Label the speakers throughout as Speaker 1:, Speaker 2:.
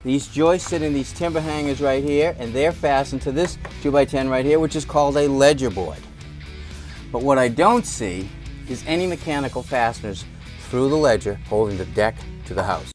Speaker 1: These joists sit in these timber hangers right here, and they're fastened to this 2x10 right here, which is called a ledger board. But what I don't see is any mechanical fasteners through the ledger holding the deck to the house.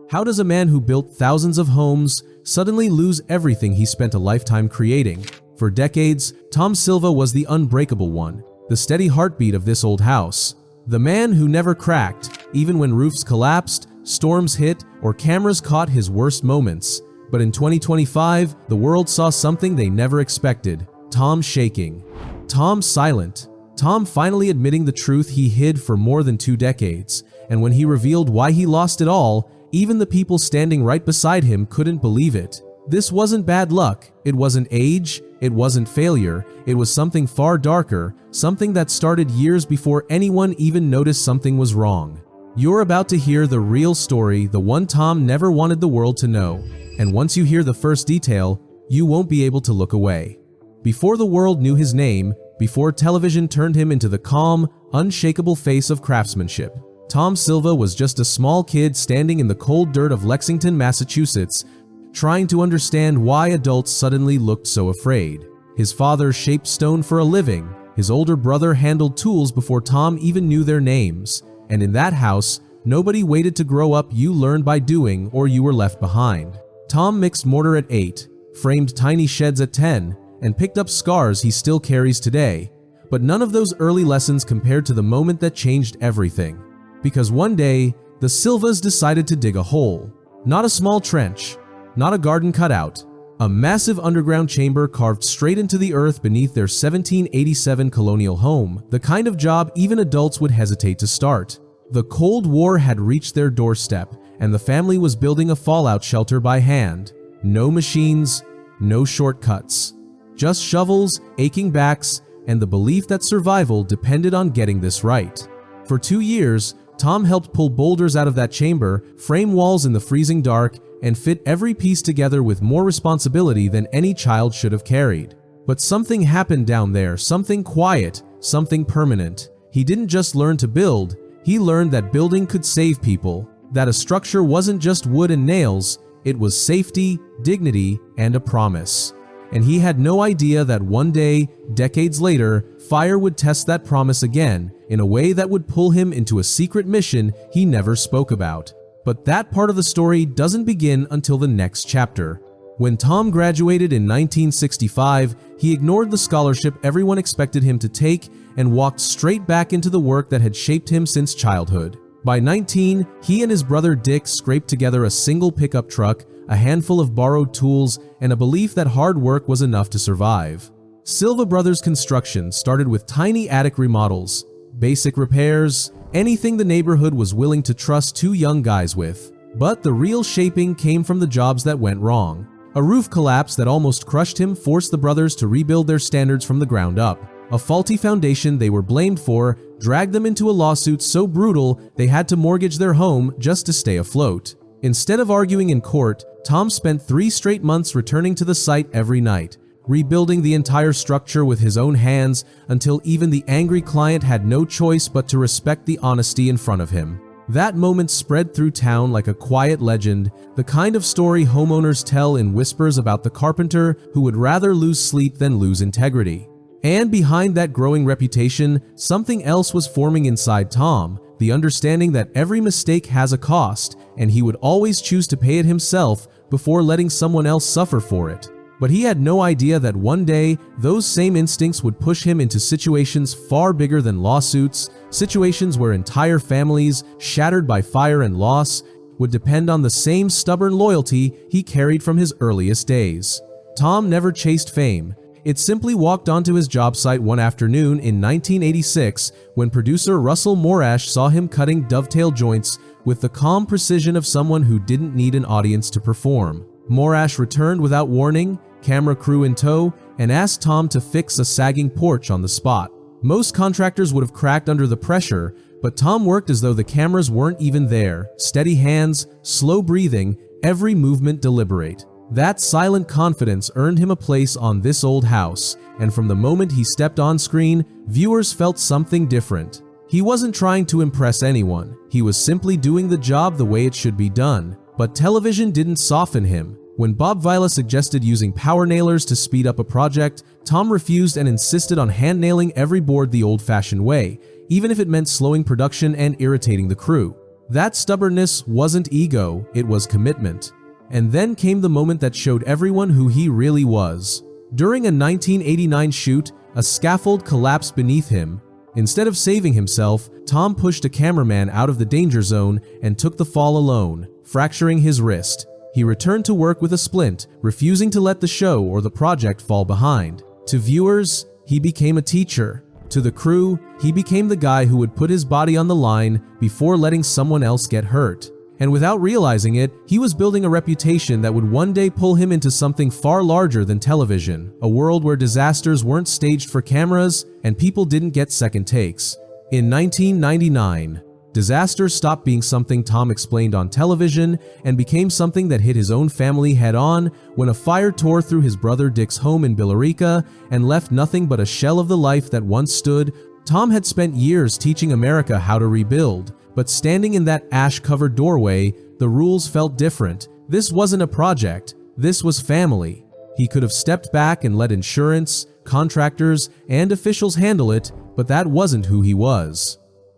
Speaker 2: How does a man who built thousands of homes suddenly lose everything he spent a lifetime creating? For decades, Tom Silva was the unbreakable one, the steady heartbeat of this old house. The man who never cracked, even when roofs collapsed, storms hit, or cameras caught his worst moments. But in 2025, the world saw something they never expected: Tom shaking. Tom silent. Tom finally admitting the truth he hid for more than 2 decades. And when he revealed why he lost it all, even the people standing right beside him couldn't believe it. This wasn't bad luck, it wasn't age, it wasn't failure, it was something far darker, something that started years before anyone even noticed something was wrong. You're about to hear the real story, the one Tom never wanted the world to know. And once you hear the first detail, you won't be able to look away. Before the world knew his name, before television turned him into the calm, unshakable face of craftsmanship, Tom Silva was just a small kid standing in the cold dirt of Lexington, Massachusetts, trying to understand why adults suddenly looked so afraid. His father shaped stone for a living. His older brother handled tools before Tom even knew their names. And in that house, nobody waited to grow up. You learned by doing, or you were left behind. Tom mixed mortar at 8, framed tiny sheds at 10, and picked up scars he still carries today. But none of those early lessons compared to the moment that changed everything. Because one day, the Silvas decided to dig a hole. Not a small trench, not a garden cutout, a massive underground chamber carved straight into the earth beneath their 1787 colonial home, the kind of job even adults would hesitate to start. The Cold War had reached their doorstep, and the family was building a fallout shelter by hand. No machines, no shortcuts. Just shovels, aching backs, and the belief that survival depended on getting this right. For 2 years, Tom helped pull boulders out of that chamber, frame walls in the freezing dark, and fit every piece together with more responsibility than any child should have carried. But something happened down there, something quiet, something permanent. He didn't just learn to build, he learned that building could save people, that a structure wasn't just wood and nails, it was safety, dignity, and a promise. And he had no idea that one day, decades later, fire would test that promise again, in a way that would pull him into a secret mission he never spoke about. But that part of the story doesn't begin until the next chapter. When Tom graduated in 1965, he ignored the scholarship everyone expected him to take and walked straight back into the work that had shaped him since childhood. By 19, he and his brother Dick scraped together a single pickup truck, a handful of borrowed tools, and a belief that hard work was enough to survive. Silva Brothers Construction started with tiny attic remodels, basic repairs, anything the neighborhood was willing to trust 2 young guys with. But the real shaping came from the jobs that went wrong. A roof collapse that almost crushed him forced the brothers to rebuild their standards from the ground up. A faulty foundation they were blamed for dragged them into a lawsuit so brutal they had to mortgage their home just to stay afloat. Instead of arguing in court, Tom spent 3 straight months returning to the site every night, rebuilding the entire structure with his own hands until even the angry client had no choice but to respect the honesty in front of him. That moment spread through town like a quiet legend, the kind of story homeowners tell in whispers about the carpenter who would rather lose sleep than lose integrity. And behind that growing reputation, something else was forming inside Tom, the understanding that every mistake has a cost, and he would always choose to pay it himself before letting someone else suffer for it. But he had no idea that one day, those same instincts would push him into situations far bigger than lawsuits, situations where entire families, shattered by fire and loss, would depend on the same stubborn loyalty he carried from his earliest days. Tom never chased fame. It simply walked onto his job site one afternoon in 1986 when producer Russell Morash saw him cutting dovetail joints with the calm precision of someone who didn't need an audience to perform. Morash returned without warning, camera crew in tow, and asked Tom to fix a sagging porch on the spot. Most contractors would have cracked under the pressure, but Tom worked as though the cameras weren't even there, steady hands, slow breathing, every movement deliberate. That silent confidence earned him a place on this old house, and from the moment he stepped on screen, viewers felt something different. He wasn't trying to impress anyone, he was simply doing the job the way it should be done. But television didn't soften him. When Bob Vila suggested using power nailers to speed up a project, Tom refused and insisted on hand nailing every board the old-fashioned way, even if it meant slowing production and irritating the crew. That stubbornness wasn't ego, it was commitment. And then came the moment that showed everyone who he really was. During a 1989 shoot, a scaffold collapsed beneath him. Instead of saving himself, Tom pushed a cameraman out of the danger zone and took the fall alone, fracturing his wrist. He returned to work with a splint, refusing to let the show or the project fall behind. To viewers, he became a teacher. To the crew, he became the guy who would put his body on the line before letting someone else get hurt. And without realizing it, he was building a reputation that would one day pull him into something far larger than television, a world where disasters weren't staged for cameras and people didn't get second takes. In 1999, disasters stopped being something Tom explained on television and became something that hit his own family head-on when a fire tore through his brother Dick's home in Billerica and left nothing but a shell of the life that once stood. Tom had spent years teaching America how to rebuild, but standing in that ash-covered doorway, the rules felt different. This wasn't a project, this was family. He could have stepped back and let insurance, contractors, and officials handle it, but that wasn't who he was.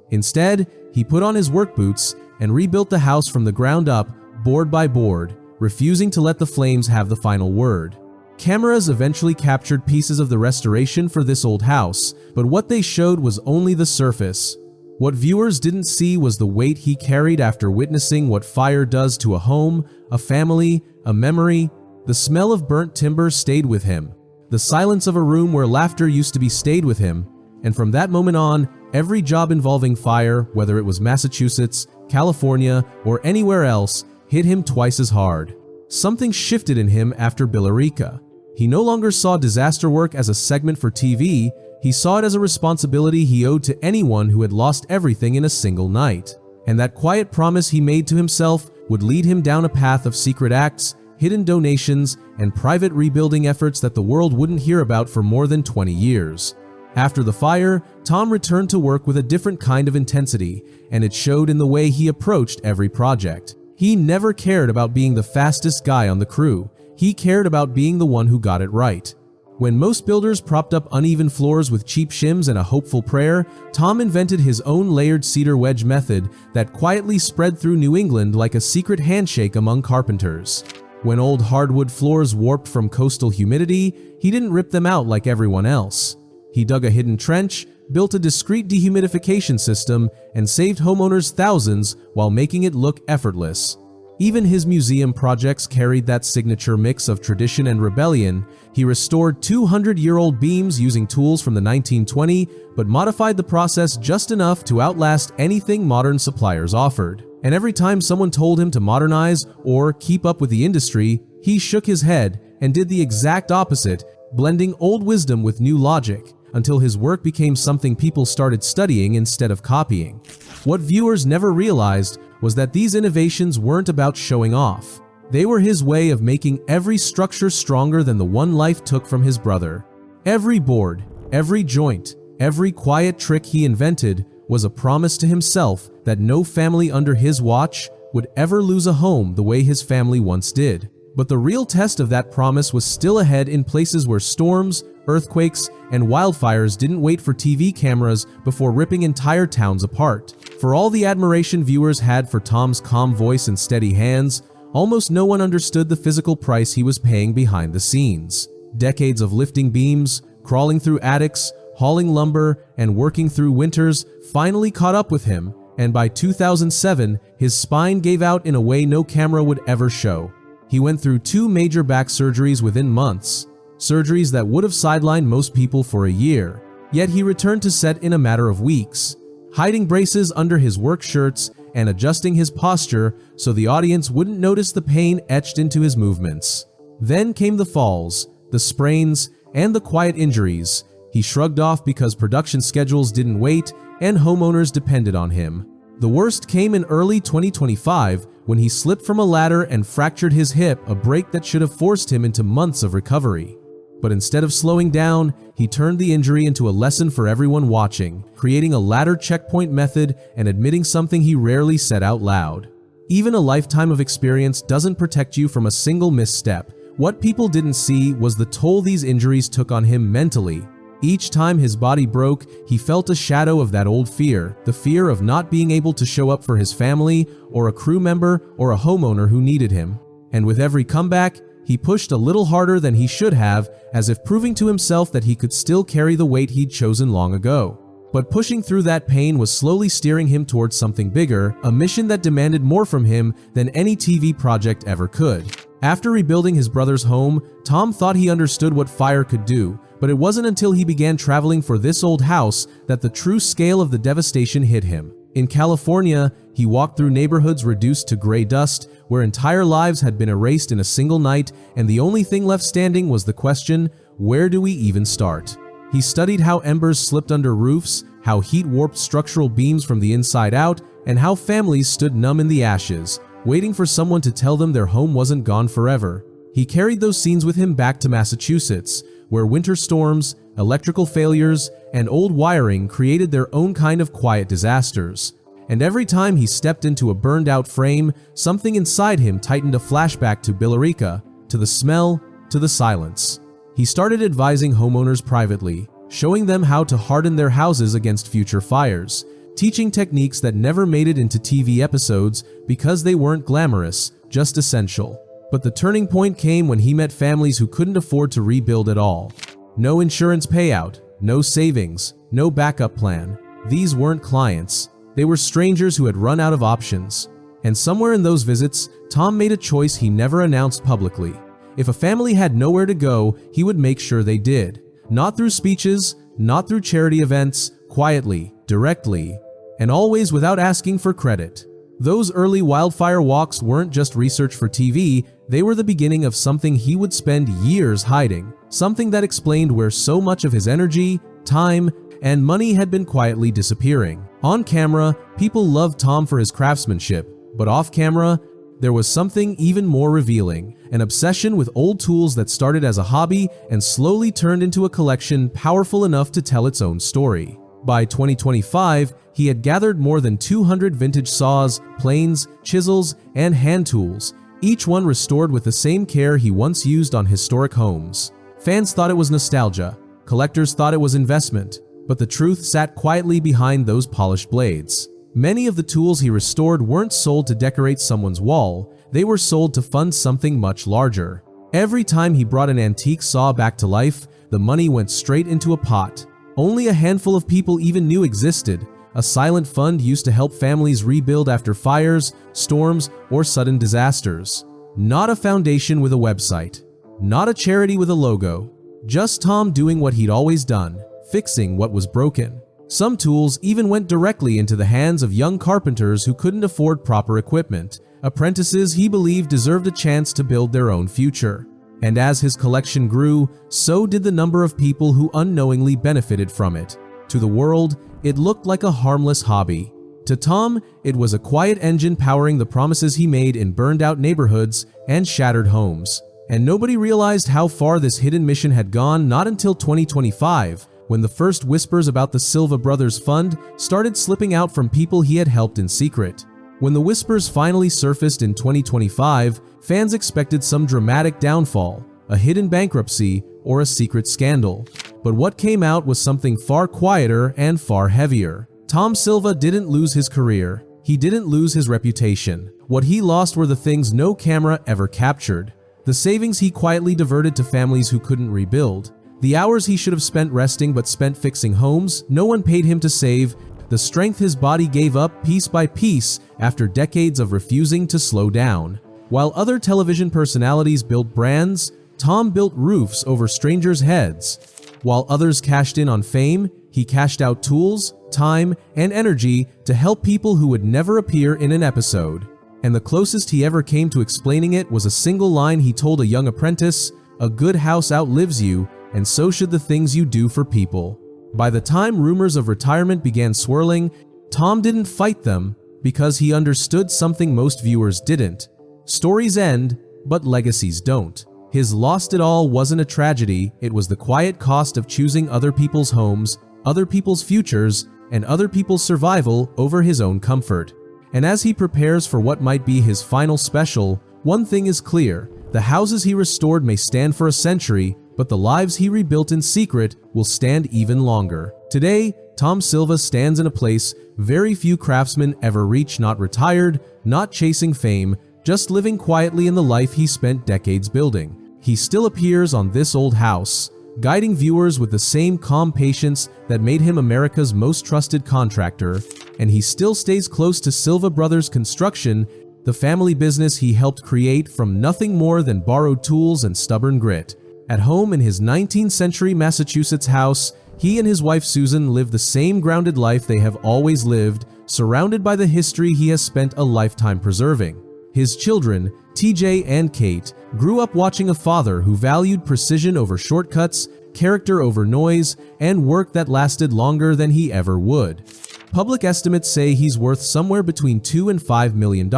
Speaker 2: Instead, he put on his work boots and rebuilt the house from the ground up, board by board, refusing to let the flames have the final word. Cameras eventually captured pieces of the restoration for this old house, but what they showed was only the surface. What viewers didn't see was the weight he carried after witnessing what fire does to a home, a family, a memory. The smell of burnt timber stayed with him. The silence of a room where laughter used to be stayed with him. And from that moment on, every job involving fire, whether it was Massachusetts, California, or anywhere else, hit him twice as hard. Something shifted in him after Billerica. He no longer saw disaster work as a segment for TV, he saw it as a responsibility he owed to anyone who had lost everything in a single night. And that quiet promise he made to himself would lead him down a path of secret acts, hidden donations, and private rebuilding efforts that the world wouldn't hear about for more than 20 years. After the fire, Tom returned to work with a different kind of intensity, and it showed in the way he approached every project. He never cared about being the fastest guy on the crew. He cared about being the one who got it right. When most builders propped up uneven floors with cheap shims and a hopeful prayer, Tom invented his own layered cedar wedge method that quietly spread through New England like a secret handshake among carpenters. When old hardwood floors warped from coastal humidity, he didn't rip them out like everyone else. He dug a hidden trench, built a discreet dehumidification system, and saved homeowners thousands while making it look effortless. Even his museum projects carried that signature mix of tradition and rebellion. He restored 200-year-old beams using tools from the 1920s, but modified the process just enough to outlast anything modern suppliers offered. And every time someone told him to modernize or keep up with the industry, he shook his head and did the exact opposite, blending old wisdom with new logic, until his work became something people started studying instead of copying. What viewers never realized was that these innovations weren't about showing off. They were his way of making every structure stronger than the one life took from his brother. Every board, every joint, every quiet trick he invented was a promise to himself that no family under his watch would ever lose a home the way his family once did. But the real test of that promise was still ahead in places where storms, earthquakes, and wildfires didn't wait for TV cameras before ripping entire towns apart. For all the admiration viewers had for Tom's calm voice and steady hands, almost no one understood the physical price he was paying behind the scenes. Decades of lifting beams, crawling through attics, hauling lumber, and working through winters finally caught up with him, and by 2007, his spine gave out in a way no camera would ever show. He went through 2 major back surgeries within months, surgeries that would have sidelined most people for a year, yet he returned to set in a matter of weeks, hiding braces under his work shirts and adjusting his posture so the audience wouldn't notice the pain etched into his movements. Then came the falls, the sprains, and the quiet injuries he shrugged off because production schedules didn't wait and homeowners depended on him. The worst came in early 2025 when he slipped from a ladder and fractured his hip, a break that should have forced him into months of recovery. But instead of slowing down, he turned the injury into a lesson for everyone watching, creating a ladder checkpoint method and admitting something he rarely said out loud. Even a lifetime of experience doesn't protect you from a single misstep. What people didn't see was the toll these injuries took on him mentally. Each time his body broke, he felt a shadow of that old fear, the fear of not being able to show up for his family, or a crew member, or a homeowner who needed him. And with every comeback, he pushed a little harder than he should have, as if proving to himself that he could still carry the weight he'd chosen long ago. But pushing through that pain was slowly steering him towards something bigger, a mission that demanded more from him than any TV project ever could. After rebuilding his brother's home, Tom thought he understood what fire could do, but it wasn't until he began traveling for this old house that the true scale of the devastation hit him. In California, he walked through neighborhoods reduced to gray dust, where entire lives had been erased in a single night, and the only thing left standing was the question, where do we even start? He studied how embers slipped under roofs, how heat warped structural beams from the inside out, and how families stood numb in the ashes, waiting for someone to tell them their home wasn't gone forever. He carried those scenes with him back to Massachusetts, where winter storms, electrical failures, and old wiring created their own kind of quiet disasters. And every time he stepped into a burned-out frame, something inside him tightened, a flashback to Billerica, to the smell, to the silence. He started advising homeowners privately, showing them how to harden their houses against future fires, teaching techniques that never made it into TV episodes because they weren't glamorous, just essential. But the turning point came when he met families who couldn't afford to rebuild at all. No insurance payout, no savings, no backup plan. These weren't clients. They were strangers who had run out of options. And somewhere in those visits, Tom made a choice he never announced publicly. If a family had nowhere to go, he would make sure they did. Not through speeches, not through charity events, quietly, directly, and always without asking for credit. Those early wildfire walks weren't just research for TV, they were the beginning of something he would spend years hiding, something that explained where so much of his energy, time, and money had been quietly disappearing. On camera, people loved Tom for his craftsmanship, but off camera, there was something even more revealing, an obsession with old tools that started as a hobby and slowly turned into a collection powerful enough to tell its own story. By 2025, he had gathered more than 200 vintage saws, planes, chisels, and hand tools, each one restored with the same care he once used on historic homes. Fans thought it was nostalgia, collectors thought it was investment, but the truth sat quietly behind those polished blades. Many of the tools he restored weren't sold to decorate someone's wall, they were sold to fund something much larger. Every time he brought an antique saw back to life, the money went straight into a pot. Only a handful of people even knew existed, a silent fund used to help families rebuild after fires, storms, or sudden disasters. Not a foundation with a website, not a charity with a logo, just Tom doing what he'd always done, fixing what was broken. Some tools even went directly into the hands of young carpenters who couldn't afford proper equipment, apprentices he believed deserved a chance to build their own future. And as his collection grew, so did the number of people who unknowingly benefited from it. To the world, it looked like a harmless hobby. To Tom, it was a quiet engine powering the promises he made in burned-out neighborhoods and shattered homes. And nobody realized how far this hidden mission had gone not until 2025, when the first whispers about the Silva brothers fund started slipping out from people he had helped in secret. When the whispers finally surfaced in 2025, fans expected some dramatic downfall, a hidden bankruptcy, or a secret scandal. But what came out was something far quieter and far heavier. Tom Silva didn't lose his career. He didn't lose his reputation. What he lost were the things no camera ever captured. The savings he quietly diverted to families who couldn't rebuild. The hours he should have spent resting but spent fixing homes no one paid him to save. The strength his body gave up piece by piece after decades of refusing to slow down. While other television personalities built brands, Tom built roofs over strangers' heads. While others cashed in on fame, he cashed out tools, time, and energy to help people who would never appear in an episode. And the closest he ever came to explaining it was a single line he told a young apprentice, "A good house outlives you, and so should the things you do for people." By the time rumors of retirement began swirling, Tom didn't fight them because he understood something most viewers didn't. Stories end, but legacies don't. His lost it all wasn't a tragedy, it was the quiet cost of choosing other people's homes, other people's futures, and other people's survival over his own comfort. And as he prepares for what might be his final special, one thing is clear: the houses he restored may stand for a century, but the lives he rebuilt in secret will stand even longer. Today, Tom Silva stands in a place very few craftsmen ever reach, not retired, not chasing fame, just living quietly in the life he spent decades building. He still appears on this old house, guiding viewers with the same calm patience that made him America's most trusted contractor, and he still stays close to Silva Brothers Construction, the family business he helped create from nothing more than borrowed tools and stubborn grit. At home in his 19th century Massachusetts house, he and his wife Susan live the same grounded life they have always lived, surrounded by the history he has spent a lifetime preserving. His children, TJ and Kate, grew up watching a father who valued precision over shortcuts, character over noise, and work that lasted longer than he ever would. Public estimates say he's worth somewhere between $2 and $5 million,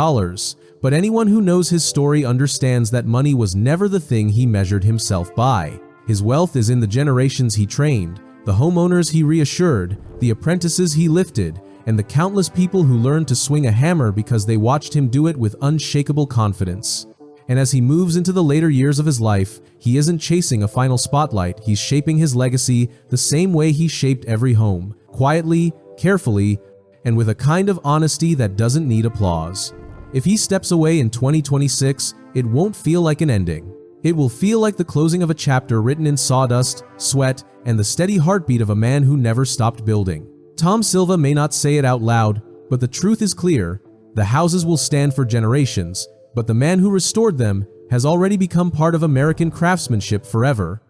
Speaker 2: but anyone who knows his story understands that money was never the thing he measured himself by. His wealth is in the generations he trained, the homeowners he reassured, the apprentices he lifted, and the countless people who learned to swing a hammer because they watched him do it with unshakable confidence. And as he moves into the later years of his life, he isn't chasing a final spotlight, he's shaping his legacy the same way he shaped every home, quietly, carefully, and with a kind of honesty that doesn't need applause. If he steps away in 2026, it won't feel like an ending. It will feel like the closing of a chapter written in sawdust, sweat, and the steady heartbeat of a man who never stopped building. Tom Silva may not say it out loud, but the truth is clear: the houses will stand for generations, but the man who restored them has already become part of American craftsmanship forever.